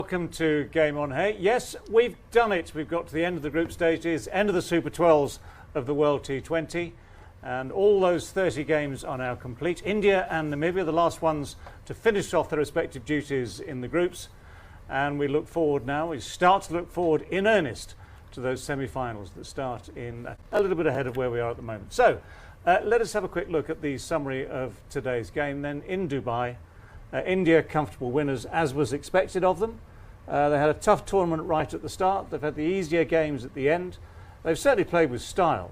Welcome to Game On. Hey, yes, we've done it. We've got to the end of the group stages, end of the Super 12s of the World T20, and all those 30 games are now complete. India and Namibia, the last ones to finish off their respective duties in the groups, and we look forward now. We start to look forward in earnest to those semi-finals that start in a little bit ahead of where we are at the moment. So, let us have a quick look at the summary of today's game. Then in Dubai, India comfortable winners as was expected of them. They had a tough tournament right at the start. They've had the easier games at the end. They've certainly played with style.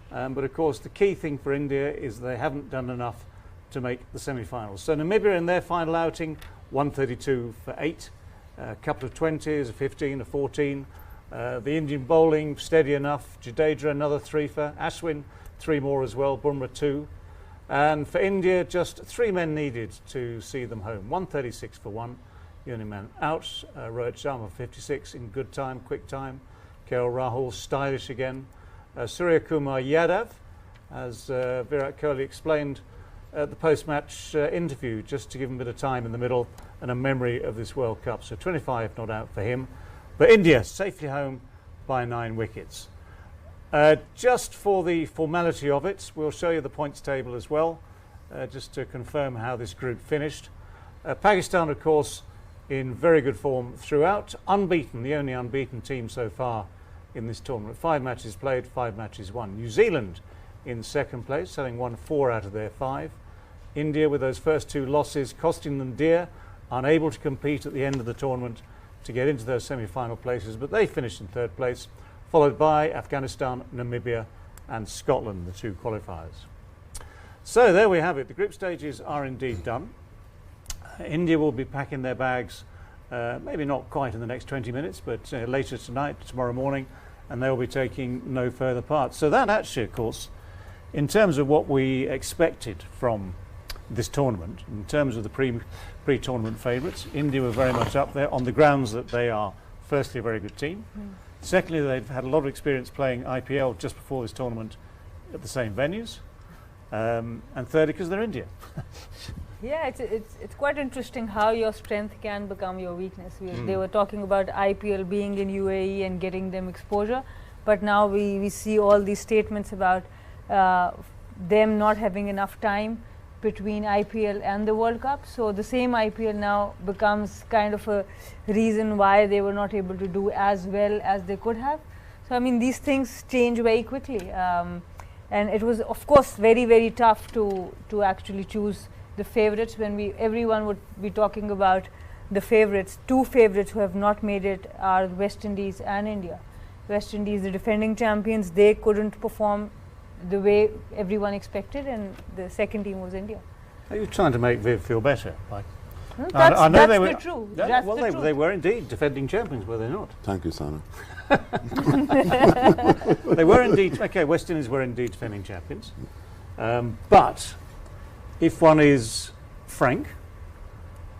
But of course the key thing for India is they haven't done enough to make the semi-finals. So Namibia in their final outing, 132 for 8. A couple of 20s, a 15, a 14. The Indian bowling steady enough. Jadeja another 3 for. Ashwin 3 more as well. Bumrah 2. And for India, just 3 men needed to see them home. 136 for 1. The only man out. Rohit Sharma 56 in good time, quick time. KL Rahul stylish again. Surya Kumar Yadav, as Virat Kholi explained at the post-match interview, just to give him a bit of time in the middle and a memory of this World Cup. So 25 not out for him. But India safely home by 9 wickets. Just for the formality of it, we'll show you the points table as well, just to confirm how this group finished. Pakistan, of course, in very good form throughout, unbeaten, the only unbeaten team so far in this tournament. 5 matches played, 5 matches won. New Zealand in second place, having won 4 out of their 5. India with those first 2 losses costing them dear, unable to compete at the end of the tournament to get into those semi-final places, but they finished in 3rd place, followed by Afghanistan, Namibia and Scotland, the 2 qualifiers. So there we have it. The group stages are indeed done. India will be packing their bags, maybe not quite in the next 20 minutes, but later tonight, tomorrow morning, and they will be taking no further part. So that actually, of course, in terms of what we expected from this tournament, in terms of the pre-tournament favourites, India were very much up there on the grounds that they are, firstly, a very good team. Secondly, they've had a lot of experience playing IPL just before this tournament at the same venues. And thirdly, because they're India. Yeah, it's quite interesting how your strength can become your weakness. They were talking about IPL being in UAE and getting them exposure, but now we see all these statements about them not having enough time between IPL and the World Cup. So the same IPL now becomes kind of a reason why they were not able to do as well as they could have. So I mean, these things change very quickly, and it was of course very, very tough to actually choose the favourites when everyone would be talking about the favourites. 2 favourites who have not made it are West Indies and India. West Indies, the defending champions, they couldn't perform the way everyone expected, and the second team was India. Are you trying to make Viv feel better? No, that's the truth. Yeah, well, they were indeed defending champions, were they not? Thank you, Sana. They were indeed, okay, West Indies were indeed defending champions. But if one is frank,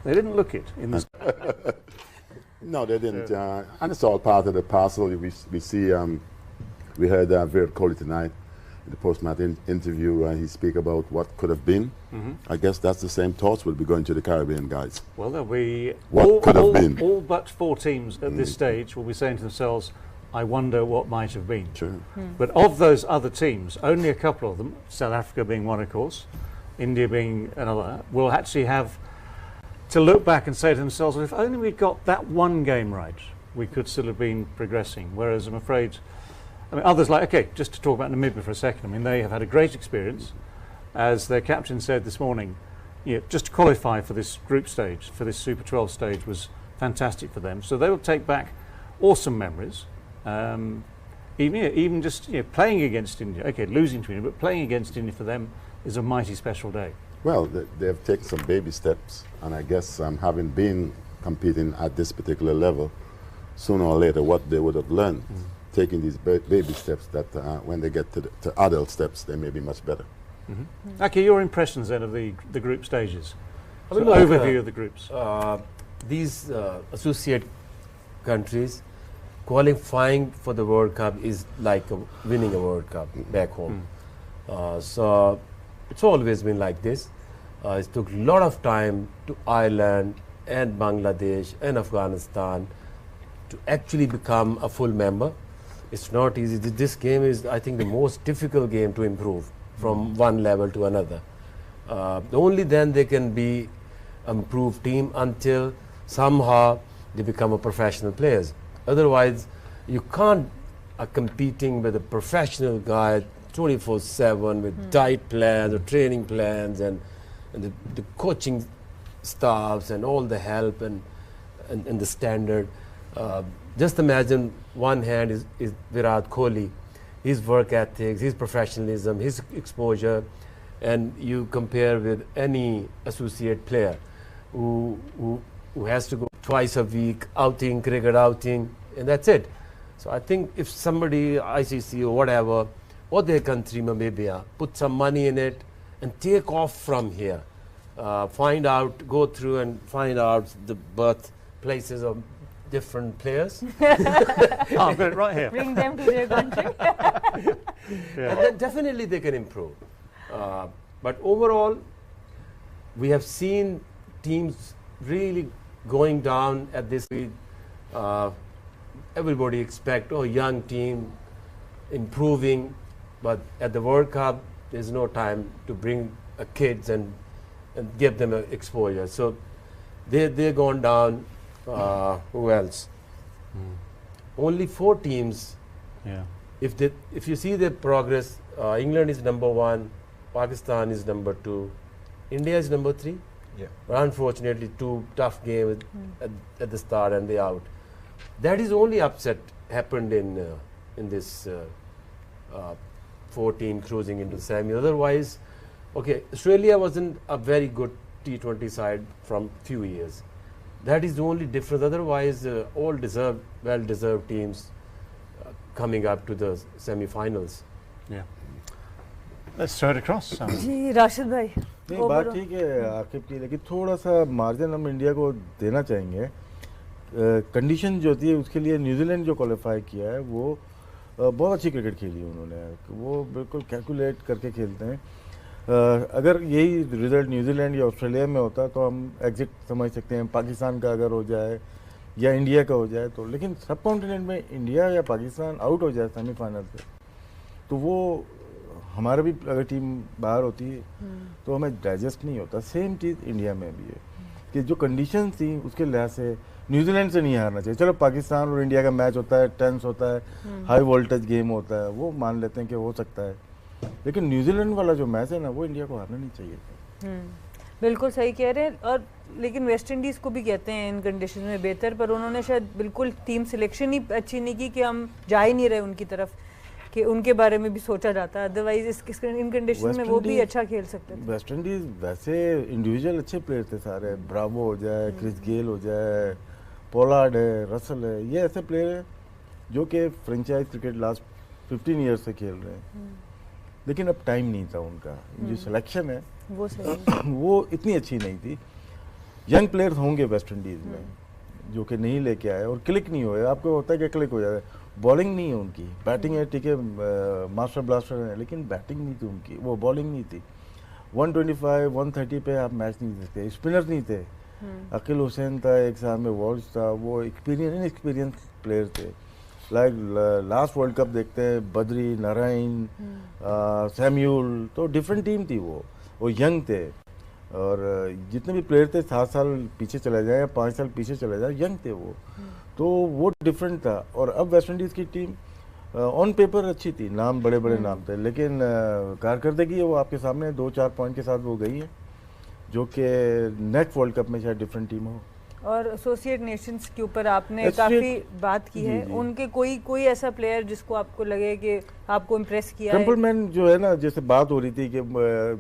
they didn't look it in this. No, they didn't. And it's all part of the parcel. We see, we heard Virat Kholi tonight in the post-match interview. He speak about what could have been. I guess that's the same thoughts will be going to the Caribbean guys. Well, there'll be what could have been. All but 4 teams at this stage will be saying to themselves, I wonder what might have been. True. But of those other teams, only a couple of them, South Africa being one, of course, India being another, will actually have to look back and say to themselves, well, if only we'd got that one game right, we could still have been progressing. Whereas I'm afraid, I mean, others like, okay, just to talk about Namibia for a second, I mean, they have had a great experience. As their captain said this morning, just to qualify for this group stage, for this Super 12 stage, was fantastic for them. So they will take back awesome memories. Even just playing against India, okay, losing to India, but playing against India for them is a mighty special day. Well, they've taken some baby steps, and I guess having been competing at this particular level, sooner or later what they would have learned, taking these baby steps, that when they get to adult steps, they may be much better. Okay, your impressions then of the group stages? I mean, overview of the groups. These associate countries qualifying for the World Cup is like winning a World Cup back home. So it's always been like this. It took a lot of time to Ireland, and Bangladesh and Afghanistan to actually become a full member. It's not easy. This game is, I think, the most difficult game to improve from one level to another. Only then they can be improved team until somehow they become a professional players. Otherwise, you can't competing with a professional guy 24/7 with diet plans or training plans and the coaching staffs and all the help and the standard. Just imagine one hand is Virat Kholi, his work ethics, his professionalism, his exposure, and you compare with any associate player who has to go twice a week, outing, cricket outing, and that's it. So I think if somebody, ICC or whatever, or their country, Namibia, put some money in it and take off from here, go through and find out the birthplaces of different players. I've got it right here. Bring them to their country. And then definitely they can improve. But overall, we have seen teams really going down at this speed. Everybody expect, young team improving, but at the World Cup, there's no time to bring kids and give them exposure. So they're gone down. Who else? Only 4 teams. Yeah. If you see their progress, England is number 1, Pakistan is number 2, India is number 3. Yeah. But unfortunately, 2 tough games at the start and they out. That is only upset happened in this 14 cruising into semi. Otherwise, Australia wasn't a very good T20 side from few years. That is the only difference. Otherwise, all well-deserved teams coming up to the semi-finals. Yeah. Let's throw it across. जी राशिद भाई नहीं बात ठीक है आकिब की, लेकिन थोड़ा सा margin हम इंडिया को देना चाहेंगे. कंडीशन जो होती है उसके लिए न्यूजीलैंड जो क्वालिफाई किया है वो बहुत अच्छी क्रिकेट खेली है उन्होंने. वो बिल्कुल कैलकुलेट करके खेलते हैं. अगर यही रिजल्ट न्यूजीलैंड या ऑस्ट्रेलिया में होता तो हम एग्जिट समझ सकते हैं. पाकिस्तान का अगर हो जाए या इंडिया का हो जाए तो, लेकिन सब कॉन्टिनेंट में इंडिया या पाकिस्तान आउट हो जाए सेमीफाइनल से तो वो हमारा भी अगर टीम बाहर होती है तो हमें डाइजेस्ट नहीं होता. सेम चीज़ इंडिया में भी है कि जो कंडीशन थी उसके लिहाज से न्यूजीलैंड से नहीं हारना चाहिए. चलो पाकिस्तान और इंडिया का मैच होता है, टेंस होता है, हाई वोल्टेज गेम होता है, वो मान लेते हैं कि हो सकता है, लेकिन न्यूजीलैंड वाला जो मैच है ना वो इंडिया को हारना नहीं चाहिए. बिल्कुल सही कह रहे हैं. और लेकिन वेस्ट इंडीज़ को भी कहते हैं इन कंडीशन में बेहतर, पर उन्होंने शायद बिल्कुल टीम सिलेक्शन ही अच्छी नहीं की कि हम जा ही नहीं रहे उनकी तरफ कि उनके बारे में भी सोचा जाता है. अदरवाइज इन कंडीशन में वो भी अच्छा खेल सकते थे. वेस्ट इंडीज़ वैसे इंडिविजुअल अच्छे प्लेयर थे सारे. ब्रावो हो जाए, क्रिस गेल हो जाए, पोलार्ड है, रसल है, ये ऐसे प्लेयर हैं जो कि फ्रेंचाइज क्रिकेट लास्ट 15 ईयर्स से खेल रहे हैं. लेकिन अब टाइम नहीं था उनका. जो सिलेक्शन है वो इतनी अच्छी नहीं थी. यंग प्लेयर्स होंगे वेस्ट इंडीज़ में जो कि नहीं लेके आए और क्लिक नहीं हुए. आपको होता है कि क्लिक हो जाए. बॉलिंग नहीं है उनकी, बैटिंग है ठीक है, मास्टर ब्लास्टर है, लेकिन बैटिंग नहीं थी उनकी, वो बॉलिंग नहीं थी. 125 130 पे आप मैच नहीं जीतते. स्पिनर्स नहीं थे. अकील हुसैन था एक साल में, वॉल्स था, वो इनएक्सपीरियंस प्लेयर थे. लाइक लास्ट वर्ल्ड कप देखते हैं, बद्री, नारायण, सैम्यूल, तो डिफरेंट टीम थी वो यंग थे. और जितने भी प्लेयर थे 7 साल पीछे चले जाए या 5 साल पीछे चले जाए, यंग थे वो. तो वो डिफरेंट था. और अब वेस्ट इंडीज़ की टीम ऑन पेपर अच्छी थी, नाम बड़े बड़े नाम थे, लेकिन कारकर्दगी वो आपके सामने 2-4 पॉइंट के साथ वो गई है, जो कि नेक्स्ट वर्ल्ड कप में शायद डिफरेंट टीम हो. और एसोसिएट नेशंस के ऊपर आपने काफ़ी बात की है. उनके कोई ऐसा प्लेयर जिसको आपको लगे कि आपको इम्प्रेस किया है? टेम्पलमैन जो है ना, जैसे बात हो रही थी कि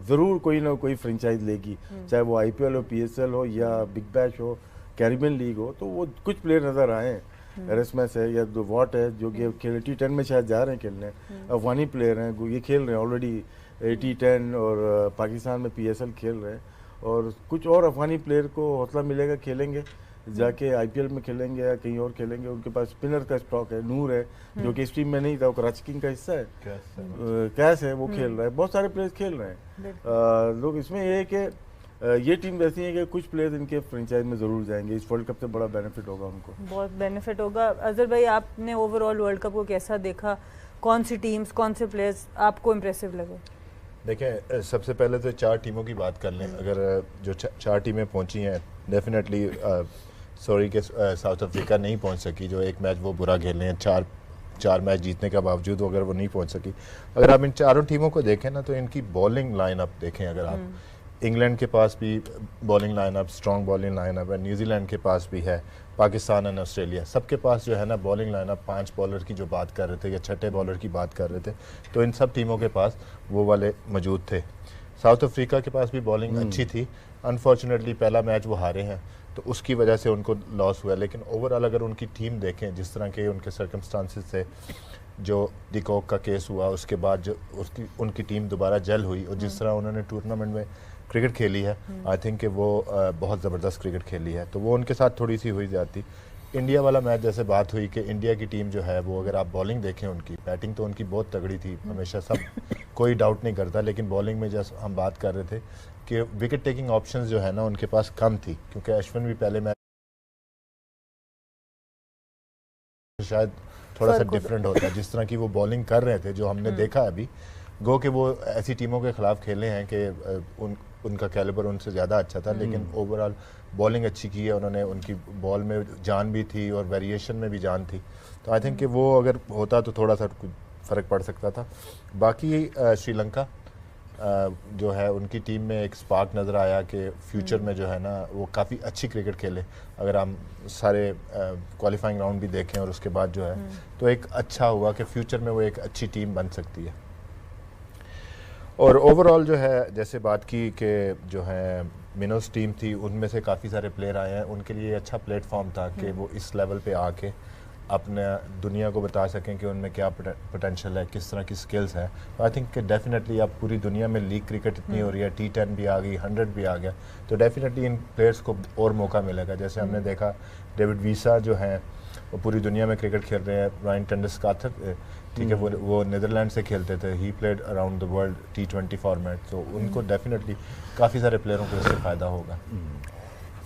ज़रूर कोई ना कोई फ्रेंचाइज लेगी, चाहे वो IPL हो, PSL हो या बिग बैश हो, कैरिबियन लीग हो, तो वो कुछ प्लेयर नज़र आए हैं. एरस्मस है या वॉट है जो कि खेल T10 में शायद जा रहे हैं खेलने. अफगानी प्लेयर हैं, ये खेल रहे हैं ऑलरेडी T10 और पाकिस्तान में PSL खेल रहे हैं. और कुछ और अफगानी प्लेयर को हौसला मिलेगा, खेलेंगे जाके IPL में खेलेंगे या कहीं और खेलेंगे. उनके पास स्पिनर का स्टॉक है. नूर है जो कि इस टीम में नहीं था, वो कराची किंग का हिस्सा है. कैश है, वो खेल रहा है. बहुत सारे प्लेयर्स खेल रहे हैं. लोग इसमें ये है कि یہ ٹیم ایسی ہے کہ کچھ پلیئرز ان کے فرینچائز میں ضرور جائیں گے. اس ورلڈ کپ سے بڑا بینیفٹ ہوگا ان کو, بہت بینیفٹ ہوگا. اظہر بھائی آپ نے اوور آل ورلڈ کپ کو کیسا دیکھا؟ کون سی ٹیمز, کون سے پلیئرز آپ کو امپریسو لگے؟ دیکھیں سب سے پہلے تو 4 ٹیموں کی بات کر لیں. اگر جو 4 ٹیمیں پہنچی ہیں ڈیفینیٹلی سوری کہ ساؤتھ افریقہ نہیں پہنچ سکی, جو ایک میچ وہ برا کھیل رہے ہیں, 4 میچ جیتنے کا باوجود اگر وہ نہیں پہنچ سکی. اگر آپ ان 4 ٹیموں کو دیکھیں نا تو ان کی بالنگ لائن اپ دیکھیں. اگر آپ انگلینڈ کے پاس بھی bowling line up, strong bowling line up ہے, نیوزی لینڈ کے پاس بھی ہے, پاکستان اینڈ آسٹریلیا, سب کے پاس جو ہے نا بالنگ لائن اپ 5 بالر کی جو بات کر رہے تھے یا 6 بالر کی بات کر رہے تھے, تو ان سب ٹیموں کے پاس وہ والے موجود تھے. ساؤتھ افریقہ کے پاس بھی بالنگ اچھی تھی, انفارچونیٹلی پہلا میچ وہ ہارے ہیں تو اس کی وجہ سے ان کو لاس ہوا. لیکن اوور آل اگر ان کی ٹیم دیکھیں جس طرح کے ان کے سرکمسٹانسز سے, جو ڈیکوک کا کیس ہوا اس کے بعد جو ان کی ٹیم دوبارہ جل ہوئی, اور جس طرح انہوں نے ٹورنامنٹ میں کرکٹ کھیلی ہے, آئی تھنک کہ وہ بہت زبردست کرکٹ کھیلی ہے, تو وہ ان کے ساتھ تھوڑی سی ہوئی جاتی. انڈیا والا میچ جیسے بات ہوئی کہ انڈیا کی ٹیم جو ہے وہ, اگر آپ بالنگ دیکھیں ان کی, بیٹنگ تو ان کی بہت تگڑی تھی ہمیشہ, سب کوئی ڈاؤٹ نہیں کرتا, لیکن بالنگ میں جیسے ہم بات کر رہے تھے کہ وکٹ ٹیکنگ آپشنز جو ہے نا ان کے پاس کم تھی, کیونکہ اشون بھی پہلے میچ شاید تھوڑا سا ڈفرینٹ ہوتا ہے جس طرح کی وہ بالنگ کر رہے تھے, جو ہم نے دیکھا ابھی. گو کہ وہ ایسی ٹیموں کے خلاف کھیلے ہیں کہ ان کا کیلیبر ان سے زیادہ اچھا تھا, لیکن اوور آل بالنگ اچھی کی ہے انہوں نے, ان کی بال میں جان بھی تھی اور ویریشن میں بھی جان تھی, تو آئی تھنک کہ وہ اگر ہوتا تو تھوڑا سا فرق پڑ سکتا تھا. باقی شری لنکا جو ہے ان کی ٹیم میں ایک سپارک نظر آیا کہ فیوچر میں جو ہے نا وہ کافی اچھی کرکٹ کھیلے. اگر ہم سارے کوالیفائنگ راؤنڈ بھی دیکھیں اور اس کے بعد جو ہے تو ایک اچھا ہوا کہ فیوچر میں وہ ایک اچھی ٹیم بن سکتی ہے. اور اوور آل جو ہے جیسے بات کی کہ جو ہے منوس ٹیم تھی, ان میں سے کافی سارے پلیئر آئے ہیں, ان کے لیے اچھا پلیٹ فارم تھا کہ وہ اس لیول پہ آ کے اپنے دنیا کو بتا سکیں کہ ان میں کیا پوٹینشیل ہے, کس طرح کی سکلز ہیں. آئی تھنک کہ ڈیفینیٹلی اب پوری دنیا میں لیگ کرکٹ اتنی ہو رہی ہے, T10 بھی آ گئی, 100 بھی آ گیا, تو ڈیفینیٹلی ان پلیئرس کو اور موقع ملے گا. جیسے ہم نے دیکھا ڈیوڈ ویسا جو ہیں وہ پوری دنیا میں کرکٹ کھیل رہے ہیں, رائن ٹنڈسکاتھر ٹھیک ہے, وہ نیدرلینڈ سے کھیلتے تھے, he played around the world T20 format, تو ان کو ڈیفینیٹلی کافی سارے پلیئروں کو اس سے فائدہ ہوگا.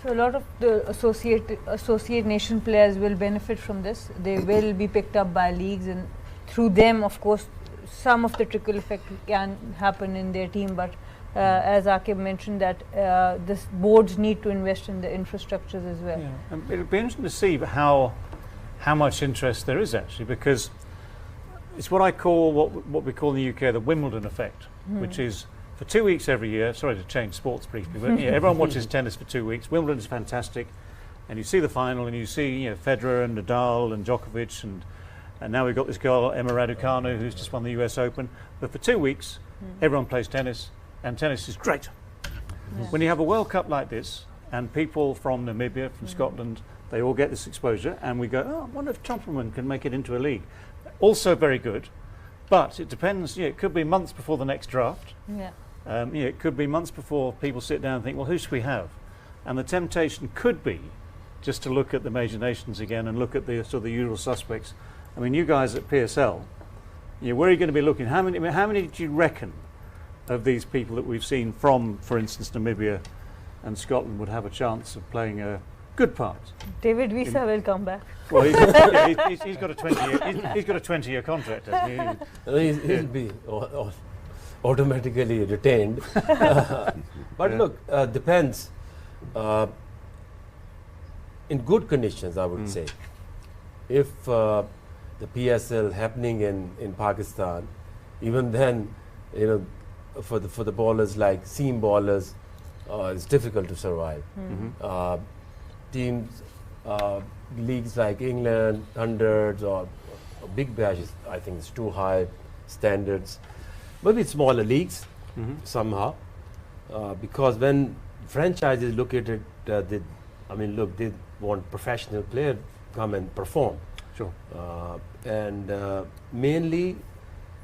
So a lot of the associate nation players will benefit from this. They will be picked up by leagues, and through them, of course, some of the trickle effect can happen in their team. But as Aqib mentioned, that this boards need to invest in the infrastructures as well. Yeah. It'll be interesting to see how much interest there is actually, because it's what I call what we call in the UK the Wimbledon effect, which is for 2 weeks every year. Sorry to change sports briefly, but yeah, everyone watches tennis for 2 weeks. Wimbledon is fantastic, and you see the final, and you see Federer and Nadal and Djokovic, and now we've got this girl Emma Raducanu who's just won the US Open. But for 2 weeks, everyone plays tennis, and tennis is great. When you have a World Cup like this, and people from Namibia, from Scotland, they all get this exposure, and we go, oh, I wonder if Trumpelman can make it into a league. Also very good, but it depends. It could be months before the next draft. It could be months before people sit down and think, well, who should we have? And the temptation could be just to look at the major nations again and look at the sort of the usual suspects. I mean, you guys at PSL, where are you going to be looking? How many do you reckon of these people that we've seen from, for instance, Namibia and Scotland would have a chance of playing a good part? David Visa will come back. Well, he's got a 20-year. He's got a 20-year contract, hasn't he? He'll be automatically retained. But look, depends. In good conditions, I would say. If the PSL happening in Pakistan, even then, for the bowlers like seam bowlers, it's difficult to survive. Teams, leagues like England, hundreds or Big Bash, I think it's too high standards. Maybe smaller leagues somehow, because when franchises look at it, they want professional players come and perform. Sure. And mainly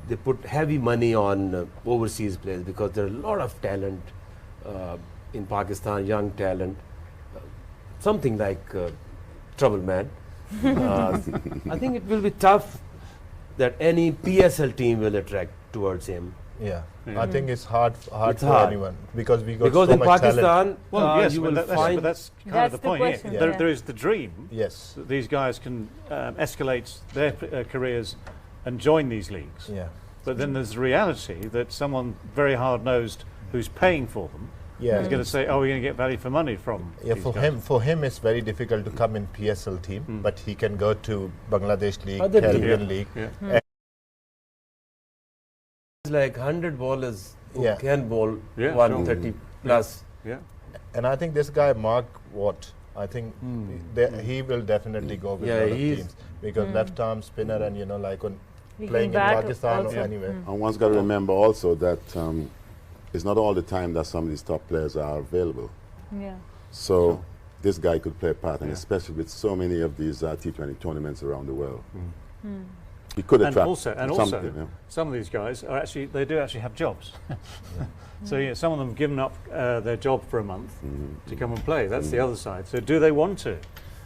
they put heavy money on overseas players because there are a lot of talent in Pakistan, young talent. Something like Trouble Man. I think it will be tough that any PSL team will attract towards him Yeah. Yeah. I think it's hard It's for hard. anyone because we got Because so in much talent. Pakistan, Well, yes, you but will that's, find but that's kind That's of the the point. question, yeah. There is the dream Yes. that these guys can escalate their careers and join these leagues. Yeah. But then there's the reality that someone very hard-nosed who's paying for them Yeah. is going to say, "Oh, we're going to get value for money from." Yeah, these for guys. him, it's very difficult to come in PSL team, but he can go to Bangladesh League, Other team. Caribbean Yeah. League. Yeah. it's like 100 ballers who Yeah. can bowl Yeah, 130 plus. Yeah. And I think this guy Mark Watt, I think he will definitely go with Yeah, a lot of he's- teams because left arm spinner and like on He can playing in bat Pakistan also. or anywhere. And one's got to remember also that it's not all the time that some of these top players are available. Yeah. So this guy could play a part, and especially with so many of these T20 tournaments around the world. He could And attract also, something, you know. some of these guys are they do actually have jobs. So yeah, some of them have given up their job for a month to come and play. That's the other side. So do they want to?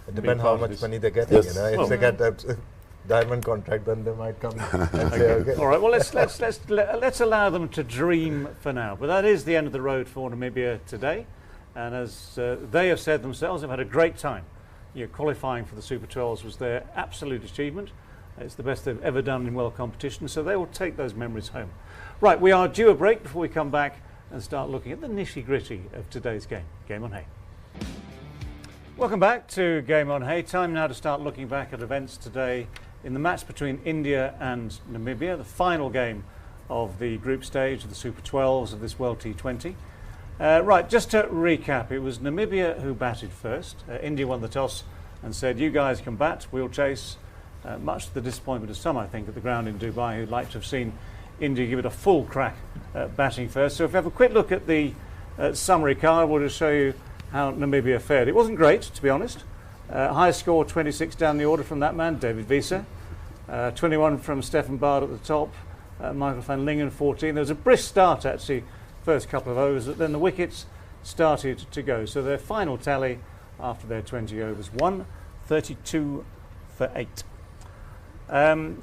It depends how part of much this. money they're getting. Yes. You know, if Well- they get that diamond contract, then they might come and say, okay. All right. Well, let's allow them to dream for now. But that is the end of the road for Namibia today. And as they have said themselves, they've had a great time. Qualifying for the Super 12s was their absolute achievement. It's the best they've ever done in world competition. So they will take those memories home. Right. We are due a break before we come back and start looking at the nitty-gritty of today's game. Game on Hay. Welcome back to Game on Hay. Time now to start looking back at events today in the match between India and Namibia, the final game of the group stage of the Super 12s of this World T20. Right, just to recap, it was Namibia who batted first. India won the toss and said, "You guys can bat, we'll chase." Much to the disappointment of some, I think, at the ground in Dubai, who'd like to have seen India give it a full crack at batting first. So if we have a quick look at the summary card, we'll just show you how Namibia fared. It wasn't great, to be honest. Highest score, 26 down the order from that man, David Wiese. 21 from Stefan Bard at the top. Michael van Lingen, 14. There was a brisk start, actually, first couple of overs, but then the wickets started to go. So their final tally after their 20 overs, 132 for 8.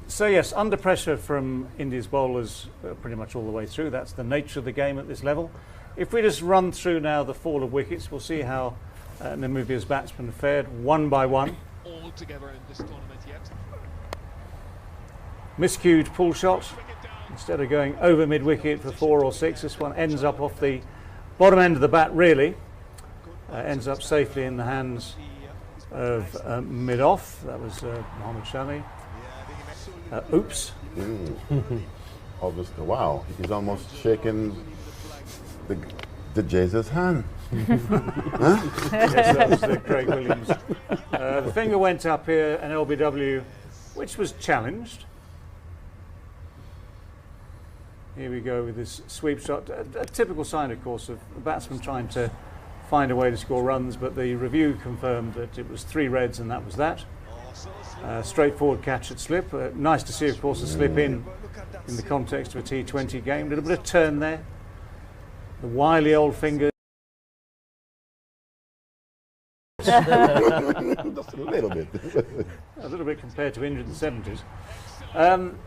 So yes, under pressure from India's bowlers pretty much all the way through. That's the nature of the game at this level. If we just run through now the fall of wickets, we'll see how Namibia's batsmen fared one by one. All together in this tournament yet. Miscued pull shot. Instead of going over mid-wicket for 4 or 6, this one ends up off the bottom end of the bat, really. Ends up safely in the hands of mid-off. That was Mohammad Shami. Oops. Obviously, wow, he's almost shaking the Jesus hand. Yes, that was Craig Williams. The finger went up here, an LBW, which was challenged. Here we go with this sweep shot. A typical sign, of course, of a batsman trying to find a way to score runs, but the review confirmed that it was 3 reds and that was that. Straightforward catch at slip. Nice to see, of course, a slip in the context of a T20 game. A little bit of turn there. The wily old fingers. Just a little bit. A little bit compared to India in the 70s.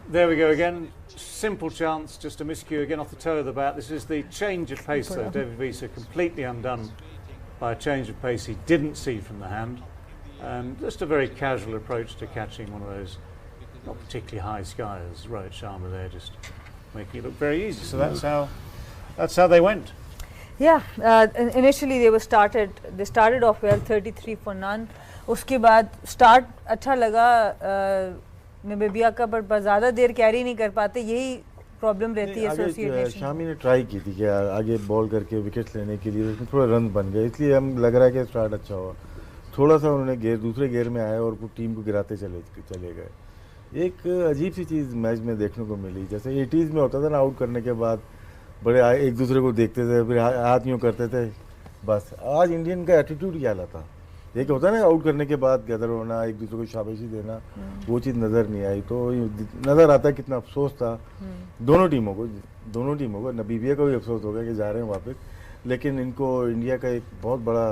There we go again. Simple chance, just a miscue again off the toe of the bat. This is the change of pace, though. David Wiese completely undone by a change of pace he didn't see from the hand. And just a very casual approach to catching one of those not particularly high skiers. Rohit Sharma there just making it look very easy. So that's how they went. Yeah, initially they started off well, 33 for none. उसके बाद start अच्छा लगा Namibia का, पर ज़्यादा देर carry नहीं कर पाते, यही प्रॉब्लम रहती है एसोसिएट नेशन। शामी ने ट्राई की थी कि आगे बॉल करके विकेट्स लेने के लिए, उसमें थोड़ा रन बन गए, इसलिए हम लग रहा है कि स्टार्ट अच्छा हुआ। थोड़ा सा उन्होंने दूसरे गेयर में आए और टीम को गिराते चले गए। एक अजीब सी चीज़ मैच में देखने को मिली, जैसे 80s में होता था ना, आउट करने के बाद बड़े एक दूसरे को देखते थे, फिर हाथ यूँ करते थे, बस। आज इंडियन का एटीट्यूड क्या था, एक होता है ना आउट करने के बाद गदर होना, एक दूसरे को शाबाशी देना, वो चीज़ नज़र नहीं आई। तो नज़र आता है कितना अफसोस था दोनों टीमों को। नामीबिया को भी अफसोस हो गया कि जा रहे हैं वापस, लेकिन इनको इंडिया का एक बहुत बड़ा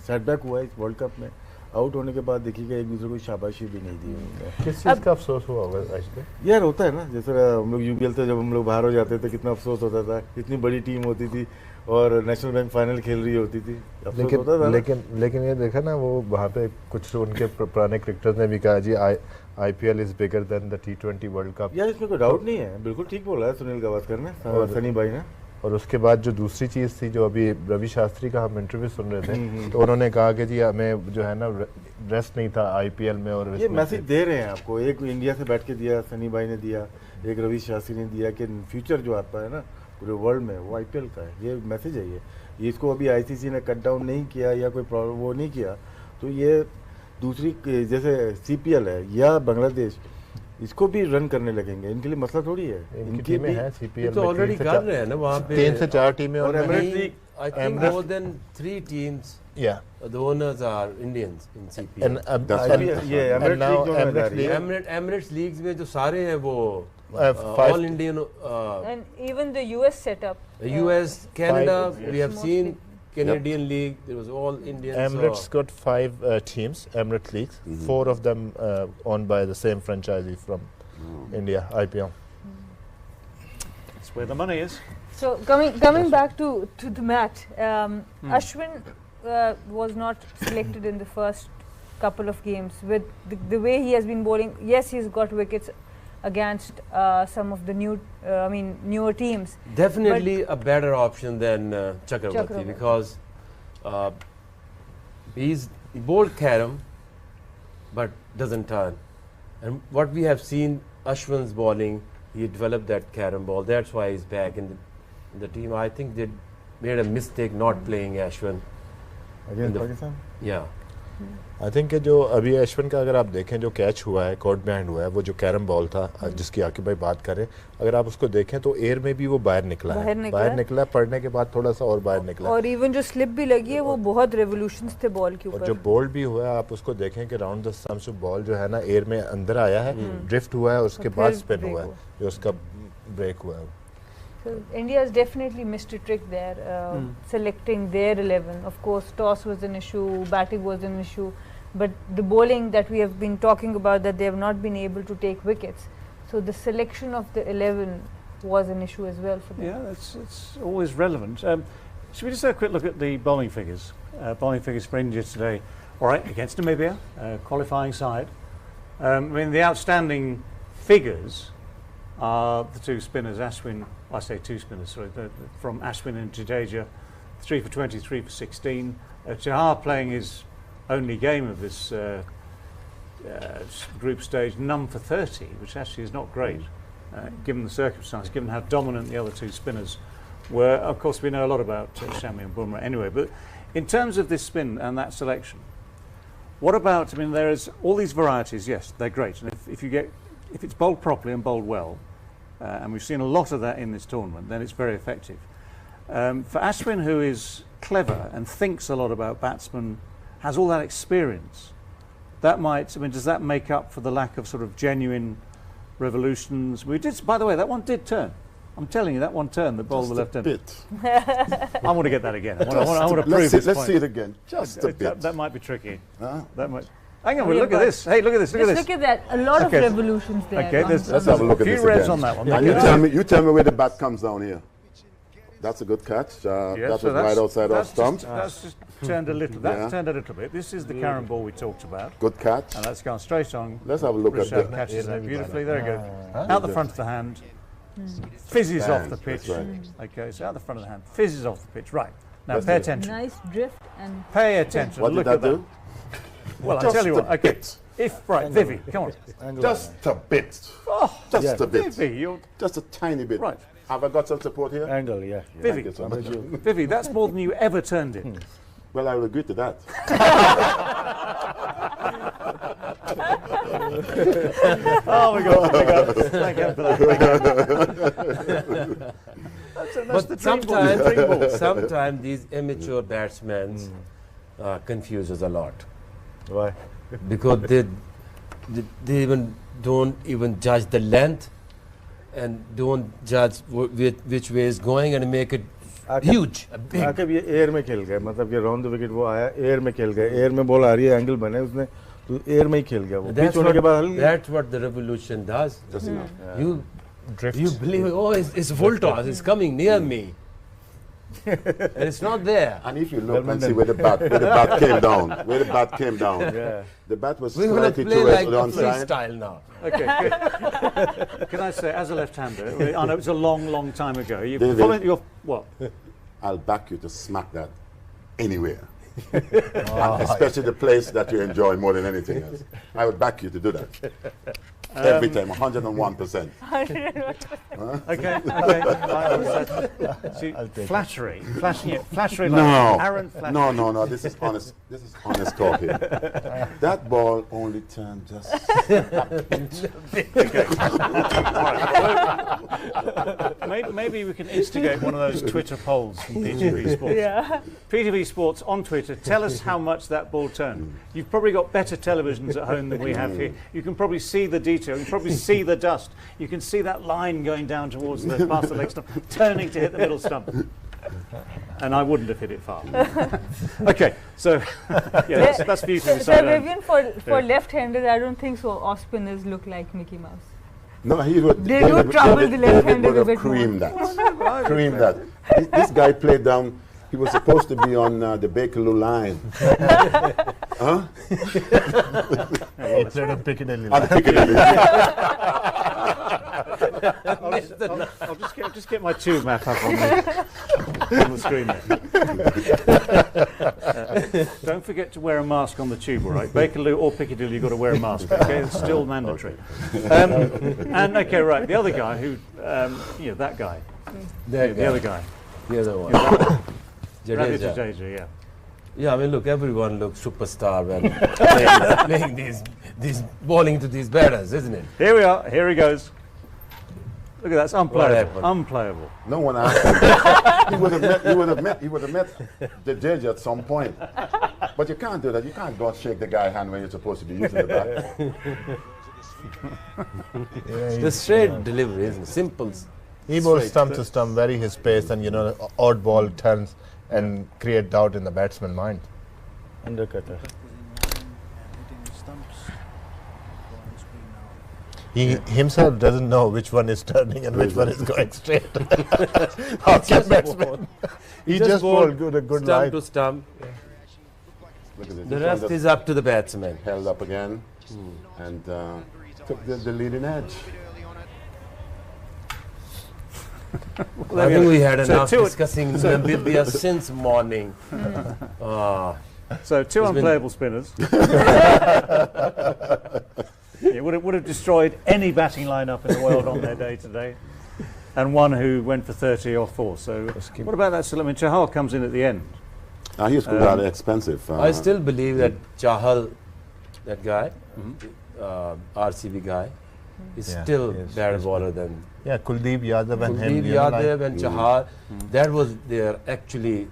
सेटबैक हुआ है इस वर्ल्ड कप में। आउट होने के बाद देखिएगा एक दूसरे को शाबाशी भी नहीं दी उन्होंने। किस चीज़ का अफसोस हुआ होगा आज यार होता है ना, जैसे हम लोग यूपीएल से जब हम लोग बाहर हो जाते थे कितना अफसोस होता था, इतनी बड़ी टीम होती थी और नेशनल बैंक फाइनल खेल रही होती थी, अफसोस होता था ना? लेकिन ये देखा ना, वो वहाँ पे कुछ उनके पुराने क्रिकेटर्स ने भी कहा जी IPL is bigger than the T20 world cup. यार इसमें कोई डाउट नहीं है, बिल्कुल ठीक बोला है सुनील गावस्कर ने और सनी भाई ने। और उसके बाद जो दूसरी चीज़ थी, जो अभी रवि शास्त्री का हम इंटरव्यू सुन रहे थे, तो उन्होंने कहा कि जी हमें जो है ना रेस्ट नहीं था IPL में। और ये मैसेज दे रहे हैं आपको, एक इंडिया से बैठ के दिया, सनी भाई ने दिया, एक रवि शास्त्री ने दिया कि फ्यूचर जो आता है ना पूरे वर्ल्ड में वो IPL का है। ये मैसेज है, ये इसको अभी ICC ने कट डाउन नहीं किया या कोई प्रॉब्लम वो नहीं किया, तो ये दूसरी जैसे CPL है या बांग्लादेश, इसको भी रन करने लगेंगे, इनके लिए मसला थोड़ी है। इनकी टीमें हैं CPL तो में, ऑलरेडी कर रहे हैं ना वहाँ पे 3 से 4 टीमें। और Emirates league, I think more than 3 teams. Yeah. The owners are Indians in CPL. ये एमिरेट्स लीग जो है League. Emirates leagues में जो सारे हैं वो five- all Indian, And even the US setup. US, Canada, we have Mostly. seen Canadian league. There was all Indians. Emirates got 5 teams, Emirates leagues. 4 of them owned by the same franchisee from India, IPL. That's where the money is. So coming back to the match, Ashwin was not selected in the first couple of games. With the way he has been bowling, yes, he's got wickets against some of the newer teams. Definitely a better option than Chakravarti, because he bowled carom but doesn't turn. And what we have seen, Ashwin's bowling, he developed that carom ball. That's why he's back in the team. I think they made a mistake not playing Ashwin. Against Pakistan. Yeah. I think जो अभी अश्विन का अगर आप देखें, जो catch हुआ है, cord behind हुआ है, वो जो कैरम बॉल था जिसकी आकिब भाई बात करें, अगर आप उसको देखें तो एयर में भी वो बाहर निकला पड़ने के बाद थोड़ा सा और बाहर निकला। और इवन जो स्लिप भी लगी है वो बहुत रेवोल्यूशंस थे बॉल के ऊपर। और जो बोल्ड भी हुआ है, आप उसको देखें कि राउंड द स्टंप्स बॉल जो है ना एयर में अंदर आया है, ड्रिफ्ट हुआ है, उसके बाद स्पिन हुआ है, जो उसका ब्रेक हुआ है। So India has definitely missed a trick there, selecting their 11. Of course, toss was an issue, batting was an issue, but the bowling that we have been talking about, that they have not been able to take wickets. So the selection of the 11 was an issue as well for them. Yeah, it's always relevant. Should we just have a quick look at the bowling figures? Bowling figures for India today. All right, against Namibia, qualifying side. I mean, the outstanding figures are the two spinners, Ashwin. I say two spinners, sorry, from Ashwin and Jadeja, 3 for 20, 3 for 16. Chahar playing his only game of this group stage, none for 30, which actually is not great, given the circumstances, given how dominant the other two spinners were. Of course, we know a lot about Shami and Bumrah anyway, but in terms of this spin and that selection, what about, I mean, there is all these varieties, yes, they're great, and if it's bowled properly and bowled well, and we've seen a lot of that in this tournament, then it's very effective. For Ashwin, who is clever and thinks a lot about batsmen, has all that experience, that might, I mean, does that make up for the lack of sort of genuine revolutions? We did, by the way, that one did turn. I'm telling you, that one turned, the ball of the left hand. I want to get that again. I want to prove this Let's point. see it again. Just a bit. That might be tricky. Huh? That might. Hang on, look at this. Hey, look at this. Look at Just this. look at that. A lot of Okay. revolutions there. Okay, there's Let's have a look a at few this reds again. on that one. And you tell me where the bat comes down here. That's a good catch. Yes, that so was right outside our that's stump. That's just turned a little. That's Yeah. turned a little bit. This is the carom ball we talked about, Good catch. and that's gone straight on. Let's have a look at Rashad that. catches that beautifully. There you go. Out the front of the hand, fizzes off the pitch. That's right. Okay, so out the front of the hand, fizzes off the pitch. Right now, That's pay it. attention. Nice drift and Pay attention. What Look did at that do? Well, I Just tell you what. a Okay, bit. if right, Vivi, come on. Angle Just a bit. Oh, Just a bit. Vivi, you're Just a tiny bit. right. Have I got some support here? angle, yeah. Vivi, Thank you so much. Vivi, that's more than you ever turned it. Well, I will agree to that. Oh my God! Thank you for that. That's the But dream ball, the dream ball. sometimes these amateur batsmen confuse us a lot, Why? because they even don't even judge the length and don't judge which way is going and make it Huge. आके ये air में खेल गए, मतलब कि round the wicket वो आया air में खेल गए, एयर में बॉल आ रही है, एंगल बने उसने तो एयर में ही खेल गया वो। पिच होने के बाद हल गया। That's what the revolution does. Just enough. You Drift. you believe, oh, it's full toss, it's coming near me. And it's not there. And if you look and see where the bat came down, Yeah. the bat was We're going to slightly play towards like the a onside. freestyle now. Okay, good. Can I say, as a left-hander, I know it was a long, long time ago. You David. followed your what? I'll back you to smack that anywhere. And especially the place that you enjoy more than anything else. I would back you to do that. Every time, 101%. Okay. See, flattery, flattery. No, like arrogant flattery. no. This is honest. This is honest talking. That ball only turned just. Maybe we can instigate one of those Twitter polls from PTV Sports. Yeah. PTV Sports on Twitter, tell us how much that ball turned. You've probably got better televisions at home than we have here. You can probably see the detail. You can probably see the dust. You can see that line going down towards the past the leg stump, turning to hit the middle stump. And I wouldn't have hit it far. Okay, so yeah, that's for you to So decide. Vivian, for left-handers, I don't think so. Off-spinners look like Mickey Mouse. No, he would. They do trouble the left-handed would a have bit more. creamed that. Creamed that. This guy played down. He was supposed to be on the Bakerloo line. Huh? He played on Piccadilly. On Piccadilly. I'll just get my tube map up on the screen there. Don't forget to wear a mask on the tube, all right? Bakerloo or Piccadilly, you've got to wear a mask, okay? It's still mandatory. And, okay, right, the other guy who, that guy. The other guy. The other one. Ravi Jadeja. Jadeja, yeah. Yeah, I mean, look, everyone looks superstar when playing these bowling to these batters, isn't it? Here we are. Here he goes. Look at that. It's unplayable. happened? Unplayable. No one asked him. He would have met the judge at some point. But you can't do that. You can't go and shake the guy's hand when you're supposed to be using the bat. The straight delivery, isn't it? Simple. He bowls straight. stump to stump, very his pace, and odd ball turns and create doubt in the batsman's mind. Undercutter. He himself doesn't know which one is turning and which one is going straight. How can batsman? He just bowled a good stump line. to stump. Look at this. The This one rest just is up to the batsman. held up again and took the leading edge. I think we had So enough two- discussing Namibia since morning. So two It's been- unplayable spinners. It would have destroyed any batting lineup in the world on their day today. And one who went for 30 or 4. So what about that? I mean, Chahal comes in at the end. He was rather expensive. I still believe that Chahal, that guy, RCB guy, is Yeah, still yes, better yes. bowler than Yeah, Kuldeep Yadav and him. Kuldeep Yadav and Chahal. That was their actually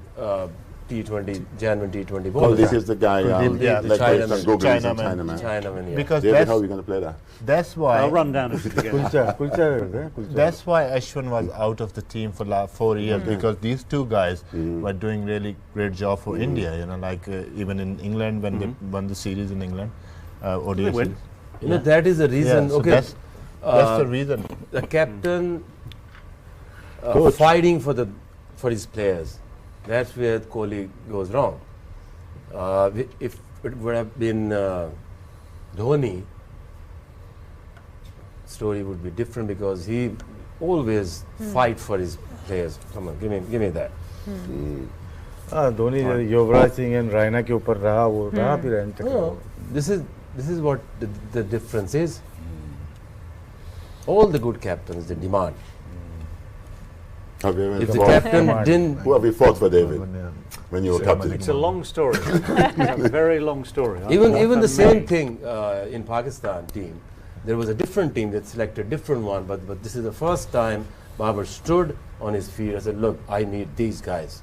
T20, genuine T20 Oh, bowlers. this is the guy. Kuldeep, yeah, like Chinaman. based on Google, he's a Chinaman. Chinaman. Chinaman, yeah. Because David, how are we going to play that? that's why I'll run down it again. Kulcha करते हैं, kulcha. that's why Ashwin was out of the team for 4 years because these two guys were doing really great job for India. Even in England when they won the series in England, ODI They win. series. You know, that is the reason. So Okay, that's the reason. the captain fighting for his players. That's where Kholi goes wrong. If it would have been Dhoni, story would be different because he always fight for his players. Come on, give me that. हाँ Dhoni Yuvraj Singh and Raina के ऊपर रहा वो रहा फिर and तक No, this is what the difference is. All the good captains they demand. Have you ever If the fought- captain didn't, Who have you fought for, David, when you were captain? It's a long story. It's a very long story. even the same Many. thing in Pakistan team, there was a different team that selected different one, but this is the first time Babar stood on his feet and said, "Look, I need these guys."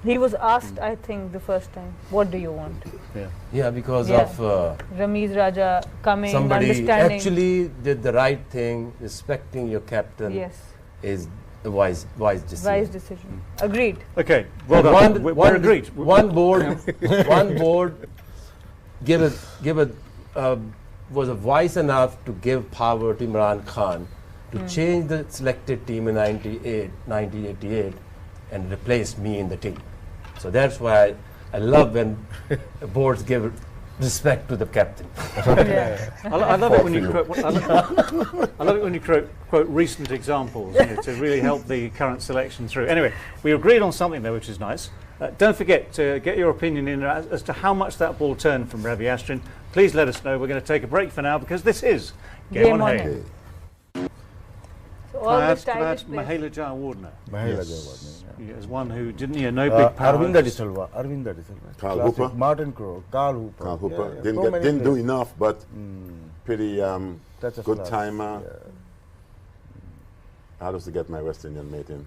He was asked, I think, the first time, what do you want? Yeah, because Yeah. of Ramiz Raja coming, somebody understanding. actually did the right thing, respecting your captain Yes. is a wise decision. Wise decision. Agreed. Okay, well done. We're agreed. One board was wise enough to give power to Imran Khan to change the selected team in 1988 and replace me in the team. So that's why I love when boards give respect to the captain. Yeah. I love it when you quote. I love it when you quote recent examples, you know, to really help the current selection through. Anyway, we agreed on something there, which is nice. Don't forget to get your opinion in as to how much that ball turned from Ravi Ashwin. Please let us know. We're going to take a break for now because this is Game on Hay. So all the stylish players. Mahela Jayawardene. Mahela Jayawardene. As one who didn't hear no big power. Arvinda De Silva. Carl Classic. Hooper. Martin Crowe. Carl Hooper. Carl Hooper. Yeah. Didn't do enough, but pretty Touch of good class. timer. Yeah. How does to get my West Indian mate in?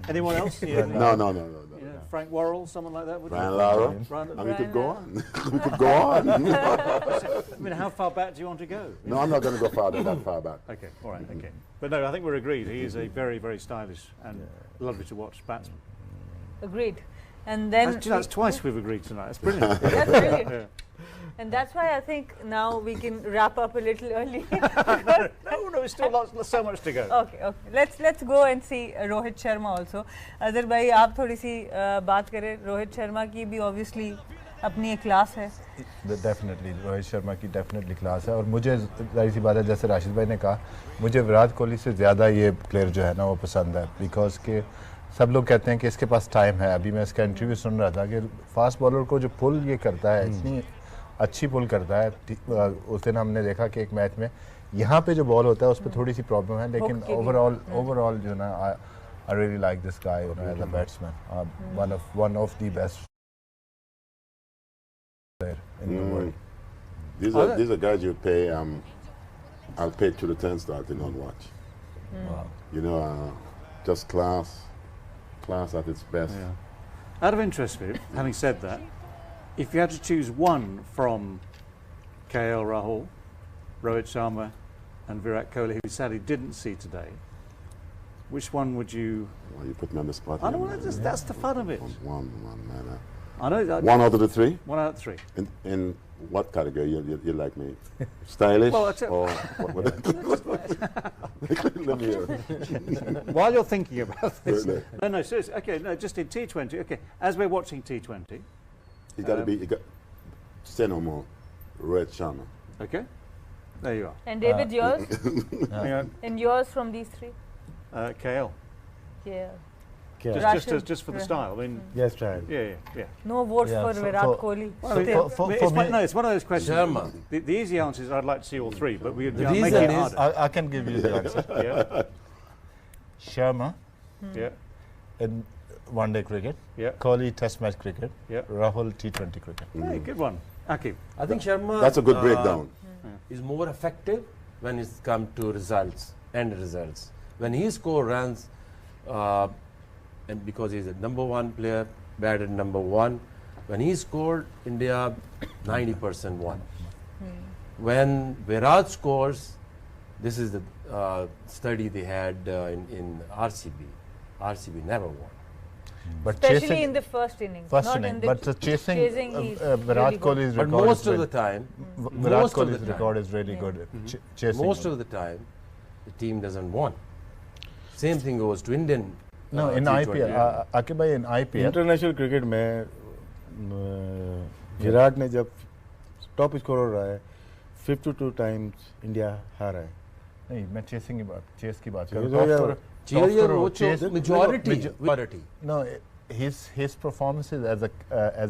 Anyone else? Yeah. No. Yeah, Frank Worrell, someone like that? Would Brian you? Lara. Brian- And we could Brian go Lara. on. We could go on. I mean, how far back do you want to go? No, I'm not going to go that far back. Okay, all right, okay. But no, I think we're agreed. He is a very, very stylish and lovely to watch batsman. Agreed. And then That's twice we've agreed tonight. That's brilliant. that's brilliant. Yeah. And that's why I think now we can wrap up a little early. No, it's still so much to go. Okay. Let's go and see Rohit Sharma also. Azhar bhai, आप थोड़ी सी बात करें. रोहित शर्मा की भी obviously अपनी एक class है. Definitely Rohit Sharma की डेफिनेटली क्लास है और मुझे जाहिर सी बात है जैसे राशिद भाई ने कहा मुझे विराट कोहली से ज़्यादा ये प्लेयर जो है ना वो पसंद है बिकॉज के सब लोग कहते हैं कि इसके पास टाइम है. अभी मैं इसका इंटरव्यू सुन रहा था कि फास्ट बॉलर को जो पुल ये करता है इतनी अच्छी पुल करता है. उस दिन हमने देखा कि एक मैच में यहाँ पे जो बॉल होता है उस पर थोड़ी सी प्रॉब्लम है लेकिन ओवरऑल जो ना I really like this guy you know as a batsman one of the best in the world. These are guys you pay. I'll pay to the 10 start to not watch. Wow. You know, just class at its best. Yeah. Out of interest, having said that, if you had to choose one from KL Rahul, Rohit Sharma and Virat Kohli, who sadly didn't see today, which one would you... Well, you put me on the spot. I here, don't man. want to that's the fun of it. One, man. I know that. One out of the three? One out of three. In what category you like me? Stylish? Well, that's it. Or let me hear. While you're thinking about this... Really? No, seriously. Okay, no, just in T20. Okay, as we're watching T20... You got to be... Say no more. Rohit Sharma. Okay, there you are. And David, yours? Hang on. And yours from these three? KL. Yeah. Just for the style. I mean, Yes, child. yeah. No votes Yeah, for so- Virat so- Kohli. Well, Still. it's one of those questions. Sharma. The easy answer is I'd like to see all three, but we The make reason it is- harder. I can give you the answer. Yeah, Sharma yeah, in one-day cricket, yeah, Kohli Test match cricket, yeah. Rahul T20 cricket. Hey, good one, Akib. I think Sharma That's a good breakdown. is more effective when it's come to results, end results. When he score runs, and because he's a number one player, batted number one, when he scored, India 90% won. When Virat scores, this is the study they had in RCB. RCB never won. But Especially in the first innings. first not inning, in the but chasing he's Virat really good. Kohli's But record most is of really- the time, Virat most of the Kohli's time. record is really good. Chasing. most of the time, the team doesn't won. Same thing goes to Indian. No, in T20. IPL, Akib bhai, in IPL, international cricket में विराट ने जब top scorer रहा है 52 times India हारा है. नहीं मैं chasing की बात चेस की बात Chase कर हो रहा गया. हूँ. Cheer Top Rocho, scorer, majority. No, his performances as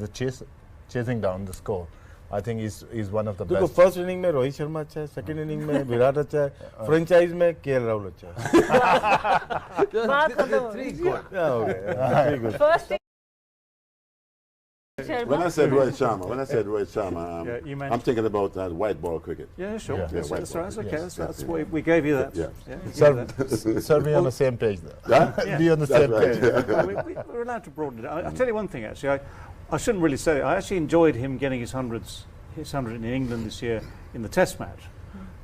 a chasing down the score, I think is one of the देखो best. फर्स्ट इनिंग में रोहित शर्मा अच्छा है, सेकंड इनिंग में विराट अच्छा है, फ्रेंचाइज में केएल राहुल अच्छा है. बात खत्म हो Three गई. good. क्या हो गया? Very good. First When I said Rohit Sharma, Yeah, you I'm mentioned. thinking about white ball cricket. Yeah, sure. Yeah. That's, Yeah, that's right. That's okay. yes, That's what we gave you that. Yeah. we gave you that. Sir, be on the same page there. Yeah? Be on the That's same right. page. We're allowed to broaden it. I'll tell you one thing, actually. I shouldn't really say it. I actually enjoyed him getting his 100 in England this year in the Test match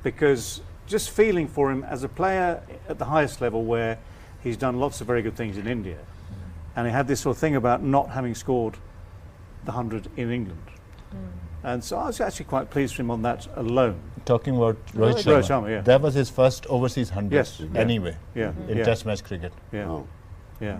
because just feeling for him as a player at the highest level, where he's done lots of very good things in India, and he had this sort of thing about not having scored the 100 in England. And so I was actually quite pleased for him on that alone. Talking about Rohit Rohit Sharma, Sharma, yeah. that was his first overseas 100 Yes, yeah. anyway Yeah, in yeah, Test match cricket. yeah, Oh. yeah.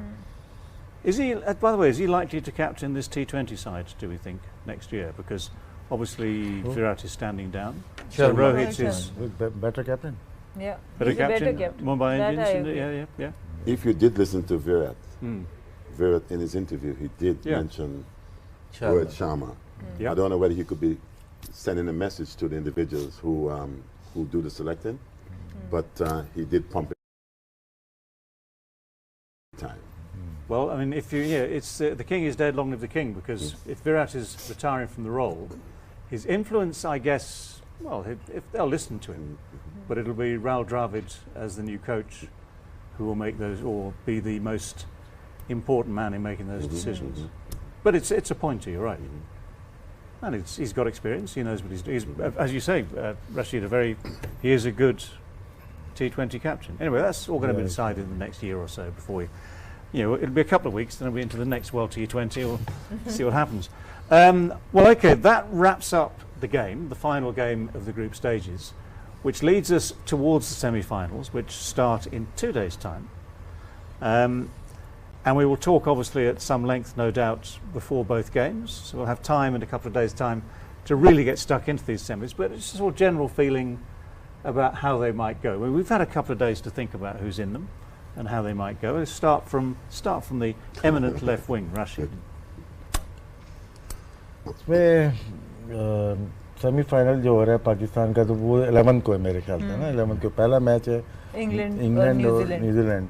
Is he? By the way, is he likely to captain this T20 side? Do we think next year? Because obviously Virat is standing down. So Sharma. Rohit is better captain. Yeah, better he's a better captain. captain. Mumbai That Indians. I and agree. yeah, yeah. If you did listen to Virat, Mm. Virat in his interview, he did Yeah. mention Sharma. Rohit Sharma. Yeah. I don't know whether he could be sending a message to the individuals who do the selecting, but he did pump it time. Well, I mean, if you, it's the king is dead, long live the king. Because if Virat is retiring from the role, his influence, I guess, well, if they'll listen to him, but it'll be Rahul Dravid as the new coach, who will make those, or be the most important man in making those decisions. But it's a pointer, you're right. And he's got experience. He knows what he's doing. As you say, Rashid, he is a good T20 captain. Anyway, that's all going to be decided in the next year or so before we, it'll be a couple of weeks, then it'll be into the next World T20. We'll see what happens. Well, okay, that wraps up the game, the final game of the group stages, which leads us towards the semi-finals, which start in 2 days' time. And we will talk, obviously, at some length, no doubt, before both games. So we'll have time in a couple of days' time to really get stuck into these semis. But it's just a sort of general feeling about how they might go. Well, we've had a couple of days to think about who's in them and how they might go. Let's start from the eminent left wing, Rashid. इसमें semifinal जो हो रहा है पाकिस्तान का, तो वो 11 को है मेरे ख्याल से ना। 11 को पहला मैच है इंग्लैंड और न्यूजीलैंड।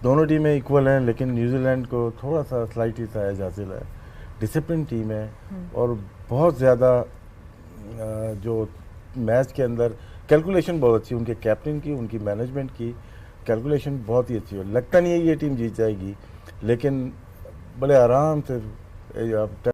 दोनों टीमें इक्वल हैं, लेकिन न्यूजीलैंड को थोड़ा सा स्लाइटली सा एज हासिल है। डिसिप्लिन टीम है और बहुत ज़्यादा जो मैच के अंदर कैलकुलेशन बहुत अच्छी, उनके कैप्टन की, उनकी मैनेजमेंट की कैलकुलेशन बहुत ही अच्छी है। लगता नहीं है ये टीम जीत जाएगी, लेकिन बड़े आराम से